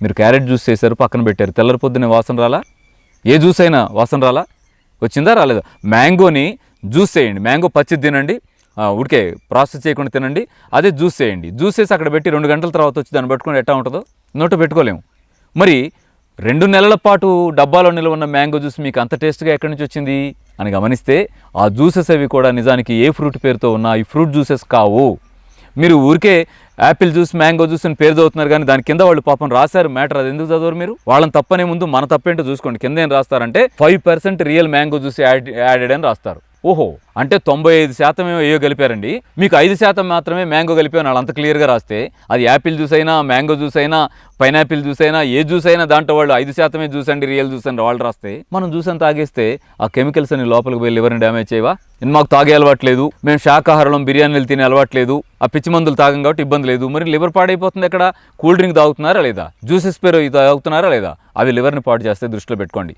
మీరు carrot juice చేశారు, పక్కన పెట్టారు, తెల్లరి పొద్దునే వాసన రాలా? ఏ జ్యూస్ అయినా వాసన రాలా? వచ్చిందా రాలేదా? మ్యాంగోని జ్యూస్ చేయండి, మ్యాంగో పచ్చిది తినండి, ఉడికే ప్రాసెస్ చేయకుండా తినండి, అదే జ్యూస్ చేయండి. జ్యూస్ చేసి అక్కడ పెట్టి 2 గంటల తర్వాత వచ్చి దాన్ని పట్టుకొని ఎట్టా ఉంటుందో నోట పెట్టుకోలేము. మరి 2 నెలల పాటు డబ్బాలో నిల్వ ఉన్న మ్యాంగో జ్యూస్ మీకు అంత టేస్ట్గా ఎక్కడి నుంచి వచ్చింది అని గమనిస్తే ఆ జ్యూసెస్ అవి కూడా నిజానికి ఏ ఫ్రూట్ పేరుతో ఉన్నా ఈ ఫ్రూట్ జ్యూసెస్ కావు. మీరు ఊరికే యాపిల్ జ్యూస్, మ్యాంగో జ్యూస్ అని పేరు చదువుతున్నారు, కానీ దాని కింద వాళ్ళు పాపం రాశారు మ్యాటర్. అది ఎందుకు చదవరు మీరు? వాళ్ళని తప్పనే ముందు మన తప్పేంటో చూసుకోండి. కింద ఏం రాస్తారంటే 5% రియల్ మ్యాంగో జ్యూస్ యాడెడ్ అని రాస్తారు. ఓహో, అంటే 95% ఏయో కలిపారండి, మీకు 5% మాత్రమే మ్యాంగో కలిపారు వాళ్ళు అంత క్లియర్గా రాస్తే, అది యాపిల్ జ్యూస్ అయినా, మ్యాంగో జ్యూస్ అయినా, పైనాపిల్ జ్యూస్ అయినా, ఏ జ్యూస్ అయినా దాంట్లో వాళ్ళు 5% జ్యూస్ అండి, రియల్ జ్యూస్ అని వాళ్ళు రాస్తే, మనం జ్యూస్ అని తాగేస్తే ఆ కెమికల్స్ అని లోపలికి పోయి లివర్ని డ్యామేజ్ చేయవా? మాకు తాగే అలవాట్లేదు, మేము శాకాహారం బిర్యానీలు తినే అలవాట్లేదు, ఆ పిచ్చి మందులు తాగం కాబట్టి ఇబ్బంది లేదు. మరి లివర్ పాడైపోతుంది ఎక్కడ? కూల్ డ్రింక్ తాగుతున్నారా లేదా? జ్యూసెస్ పేరు తాగుతున్నారా లేదా? అవి లివర్ని పాడు చేస్తే దృష్టిలో పెట్టుకోండి.